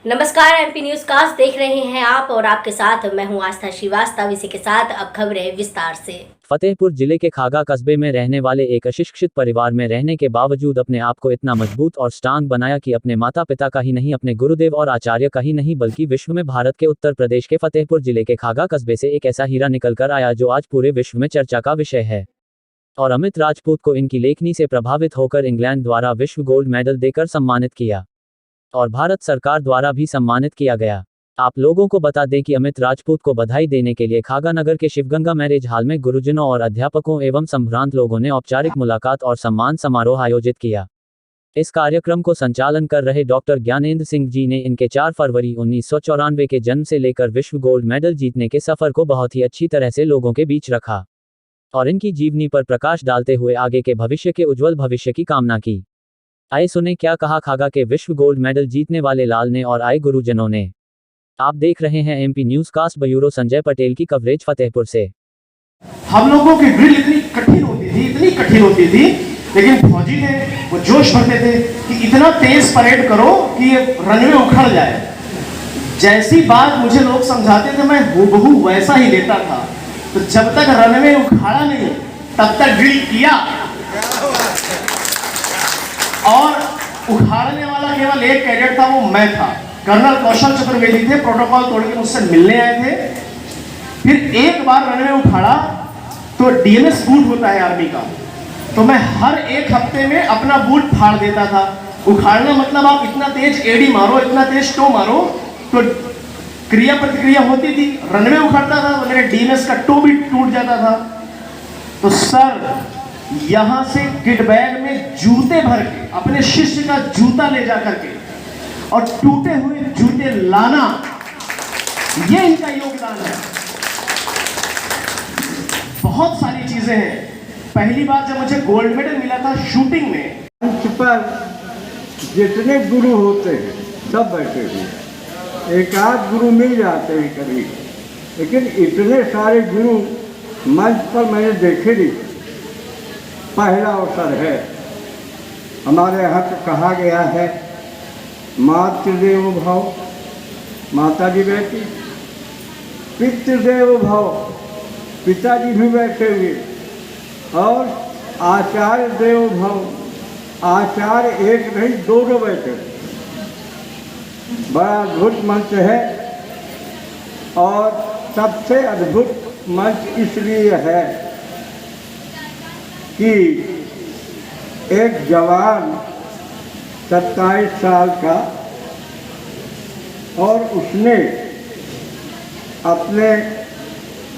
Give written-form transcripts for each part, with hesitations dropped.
नमस्कार, MP news cast देख रहे हैं आप और आपके साथ मैं हूं आस्था श्रीवास्तव। इसी के साथ अब खबरें विस्तार से। फतेहपुर जिले के खागा कस्बे में रहने वाले एक अशिक्षित परिवार में रहने के बावजूद अपने आप को इतना मजबूत और स्ट्रांग बनाया कि अपने माता पिता का ही नहीं, अपने गुरुदेव और आचार्य का ही नहीं, बल्कि विश्व में भारत के उत्तर प्रदेश के फतेहपुर जिले के खागा कस्बे से एक ऐसा हीरा निकलकर आया जो आज पूरे विश्व में चर्चा का विषय है। और अमित राजपूत को इनकी लेखनी से प्रभावित होकर इंग्लैंड द्वारा विश्व गोल्ड मेडल देकर सम्मानित किया और भारत सरकार द्वारा भी सम्मानित किया गया। आप लोगों को बता दें कि अमित राजपूत को बधाई देने के लिए खागा नगर के शिवगंगा मैरिज हॉल में गुरुजनों और अध्यापकों एवं संभ्रांत लोगों ने औपचारिक मुलाकात और सम्मान समारोह आयोजित किया। इस कार्यक्रम को संचालन कर रहे डॉक्टर ज्ञानेंद्र सिंह जी ने इनके 4 फरवरी 1994 के जन्म से लेकर विश्व गोल्ड मेडल जीतने के सफर को बहुत ही अच्छी तरह से लोगों के बीच रखा और इनकी जीवनी पर प्रकाश डालते हुए आगे के भविष्य के उज्जवल भविष्य की कामना की। आइए सुने क्या कहा खागा के विश्व गोल्ड मेडल जीतने वाले लाल ने और आए गुरुजनों ने। आप देख रहे हैं MP news cast bureau Sanjay Patel की कवरेज फतेहपुर से। हम लोगों की ड्रिल इतनी कठिन होती थी, लेकिन फौजी थे वो जोश भरते थे कि इतना तेज परेड करो कि ये रनवे उखड़ जाए। जैसी बात मुझे लोग समझाते थे मैं हूबहू वैसा ही लेता था। तो जब तक रनवे उखाड़ा नहीं तब तक ड्रिल किया। और उखाड़ने वाला केवल एक कैडेट था, वो मैं था। कर्नल कौशल चतुर्वेदी थे, प्रोटोकॉल तोड़ के मुझसे मिलने आए थे। फिर एक बार रनवे उखाड़ा तो डीएमएस बूट होता है आर्मी का, तो मैं हर एक हफ्ते में अपना बूट फाड़ देता था। उखाड़ना मतलब आप इतना तेज एडी मारो, इतना तेज टो मारो तो क्रिया प्रतिक्रिया होती थी। रनवे उखाड़ता था तो मेरे डीएमएस का टो भी टूट जाता था। तो सर यहां से किट बैग में जूते भर के अपने शिष्य का जूता ले जा करके और टूटे हुए जूते लाना, ये इनका योगदान है। बहुत सारी चीजें हैं। पहली बार जब मुझे गोल्ड मेडल मिला था शूटिंग में, मंच पर जितने गुरु होते हैं सब बैठे हुए, एक आध गुरु मिल जाते हैं कभी, लेकिन इतने सारे गुरु मंच पर मैंने देखे नहीं। पहला अवसर है। हमारे यहाँ तो कहा गया है मातृदेवो भव, माता जी बैठी, पितृदेवो भव, पिताजी भी बैठे हुए, और आचार्य देवो भव, आचार्य एक नहीं दोनों बैठे। बड़ा अद्भुत मंच है और सबसे अद्भुत मंच इसलिए है कि एक जवान 27 साल का, और उसने अपने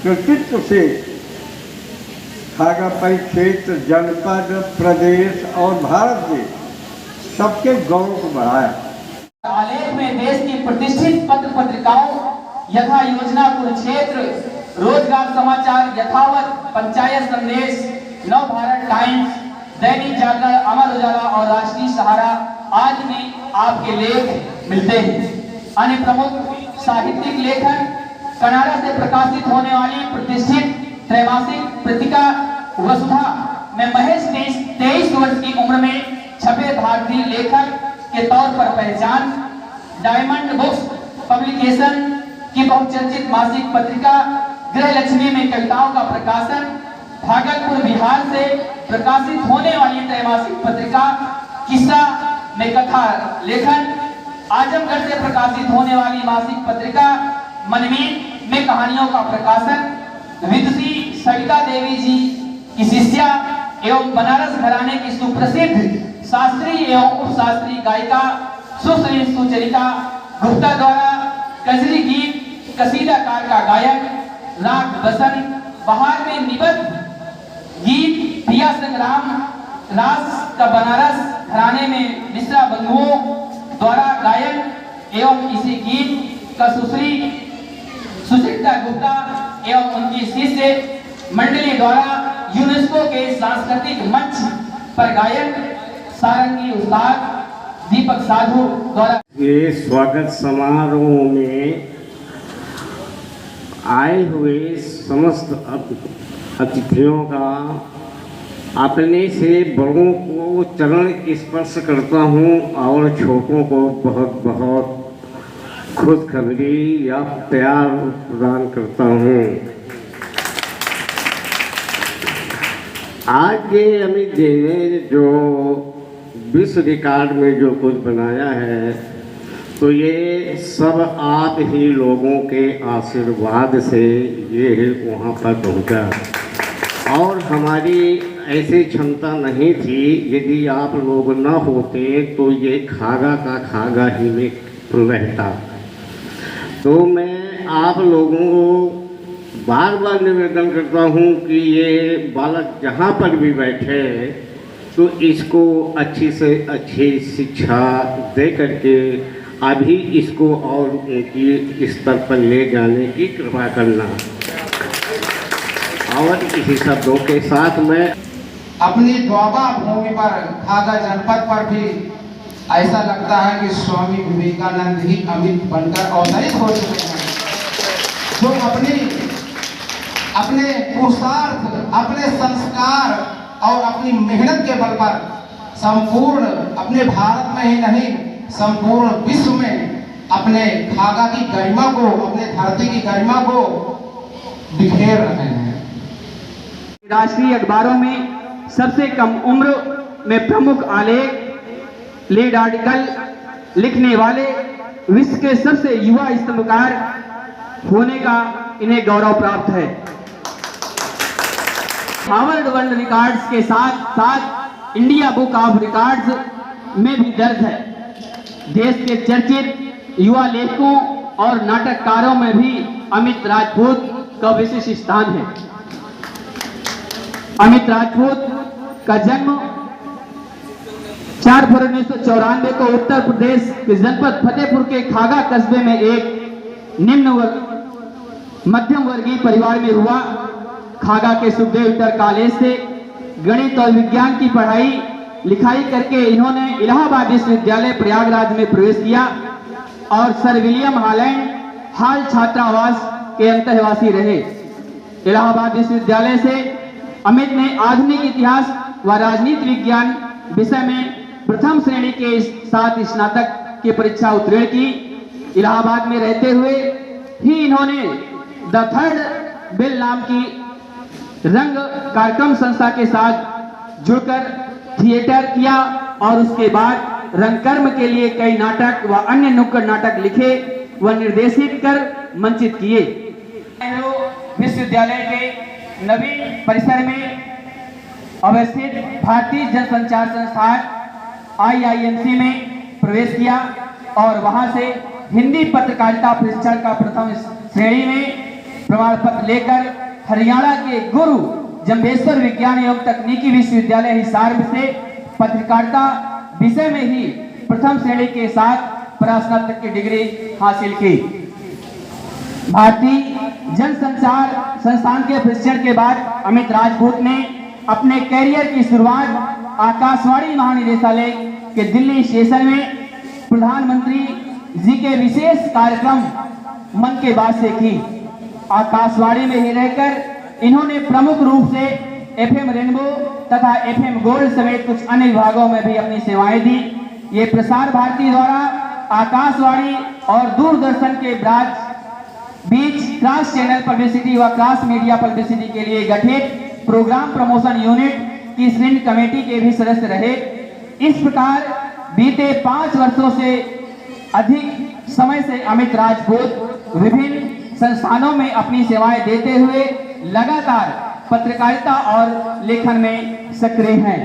कृतित्व से खागा क्षेत्र, जनपद, प्रदेश और भारत के सबके गौरव को बढ़ाया। आलेख में देश की प्रतिष्ठित पत्र पत्रिकाओं यथा योजना कुरुक्षेत्र, रोजगार समाचार, यथावत, पंचायत संदेश, नव भारत टाइम्स, दैनिक जागरण, अमर उजाला और राष्ट्रीय सहारा आज में आपके लेख मिलते हैं। अन्य प्रमुख साहित्यिक लेखन, कनाडा से प्रकाशित होने वाली प्रतिष्ठित त्रैमासिक पत्रिका वसुधा में महज 23 वर्ष की उम्र में छपे भारतीय लेखक के तौर पर पहचान। डायमंड बुक्स पब्लिकेशन की बहुचर्चित मासिक पत्रिका गृहलक्ष्मी में कविताओं का प्रकाशन, भागलपुर बिहार से प्रकाशित होने वाली त्रैमासिक पत्रिका किस्सा में कथा लेखन, आजमगढ़ से प्रकाशित होने वाली मासिक पत्रिका मनमीत में कहानियों का प्रकाशन, विदुषी सविता देवी जी की शिष्या एवं बनारस घराने की सुप्रसिद्ध शास्त्रीय एवं उपशास्त्रीय गायिका सुश्री सुचरिता गुप्ता द्वारा कजरी गीत, कसीदाकार का गायक, राग बसंत, बहार में निबद्ध गीत, प्रिया संग्राम, रास का बनारस घराने में मिश्रा बंधुओं द्वारा गायन एवं इसी गीत का सुश्री सुचरिता गुप्ता एवं उनकी शिष्य मंडली द्वारा यूनेस्को के सांस्कृतिक मंच पर गायन, सारंगी उस्ताद दीपक साधु द्वारा। ये स्वागत समारोह में आए हुए समस्त अतिथियों का अपने से बड़ों को चरण स्पर्श करता हूँ और छोटों को बहुत बहुत खुशखबरी या प्यार प्रदान करता हूँ। आज ये अमित जी ने जो विश्व रिकॉर्ड में जो कुछ बनाया है, तो ये सब आप ही लोगों के आशीर्वाद से ये वहाँ पर पहुँचा। और हमारी ऐसी क्षमता नहीं थी, यदि आप लोग न होते तो ये खागा का खागा ही में रहता। तो मैं आप लोगों को बार बार निवेदन करता हूँ कि ये बालक जहाँ पर भी बैठे तो इसको अच्छी से अच्छी शिक्षा दे करके अभी इसको और ऊंची स्तर पर ले जाने की कृपा करना। और इसी शब्दों के साथ मैं अपनी द्वाबा भूमि पर खागा जनपद पर भी ऐसा लगता है कि स्वामी विवेकानंद ही अमित बनकर अवतरित हो चुके हैं, जो अपने पुरुषार्थ, अपने संस्कार और अपनी मेहनत के बल पर संपूर्ण अपने भारत में ही नहीं संपूर्ण विश्व में अपने खागा की गरिमा को, अपने धरती की गरिमा को बिखेर रहे हैं। राष्ट्रीय अखबारों में सबसे कम उम्र में प्रमुख आलेख, लीड आर्टिकल लिखने वाले विश्व के सबसे युवा स्तंभकार होने का इन्हें गौरव प्राप्त है। हार्वर्ड वर्ल्ड रिकॉर्ड्स के साथ साथ इंडिया बुक ऑफ रिकॉर्ड्स में भी दर्ज है। देश के चर्चित युवा लेखकों और नाटककारों में भी अमित राजपूत का विशेष स्थान है। अमित राजपूत का जन्म 4 फरवरी 1994 को उत्तर प्रदेश के जनपद फतेहपुर के खागा कस्बे में एक मध्यम वर्गीय परिवार में हुआ। खागा के सुखदेव इंटर कॉलेज से गणित और विज्ञान की पढ़ाई लिखाई करके इन्होंने इलाहाबाद विश्वविद्यालय प्रयागराज में प्रवेश किया और सर विलियम हॉल छात्रावास के अंतःवासी रहे। इलाहाबाद विश्वविद्यालय से अमित ने आधुनिक इतिहास व राजनीति विज्ञान विषय में प्रथम श्रेणी के साथ स्नातक की परीक्षा उत्तीर्ण की। इलाहाबाद में रहते हुए ही इन्होंने द थर्ड बेल नाम की रंग कार्यक्रम संस्था के साथ जुड़कर थिएटर किया और उसके बाद रंगकर्म के लिए कई नाटक व अन्य नुक्कड़ नाटक लिखे व निर्देशित कर मंचित किए। विश्वविद्यालय के नवीन परिसर में अवस्थित भारतीय जनसंचार संस्थान IIMC में प्रवेश किया और वहां से हिंदी पत्रकारिता प्रशिक्षण का प्रथम श्रेणी में प्रमाण पत्र लेकर हरियाणा के गुरु जम्बेश्वर विज्ञान एवं तकनीकी विश्वविद्यालय हिसार से पत्रकारिता विषय में ही प्रथम श्रेणी के साथ स्नातक की डिग्री हासिल की। भारतीय जनसंचार संस्थान के प्रशिक्षण के बाद अमित राजपूत ने अपने कैरियर की शुरुआत आकाशवाणी महानिदेशालय के दिल्ली स्टेशन में प्रधानमंत्री जी के विशेष कार्यक्रम मन की बात से की। आकाशवाणी में ही रहकर इन्होंने प्रमुख रूप से FM रेनबो तथा FM गोल्ड समेत कुछ अन्य विभागों में भी अपनी सेवाएं दी। ये प्रसार भारती द्वारा आकाशवाणी और दूरदर्शन के बीच क्रॉस चैनल पब्लिसिटी व क्रॉस मीडिया पब्लिसिटी के लिए गठित प्रोग्राम प्रमोशन यूनिट की श्रेणी कमेटी के भी सदस्य रहे। इस प्रकार बीते 5 वर्षों से अधिक समय से अमित राजपूत विभिन्न संस्थानों में अपनी सेवाएं देते हुए लगातार पत्रकारिता और लेखन में सक्रिय हैं।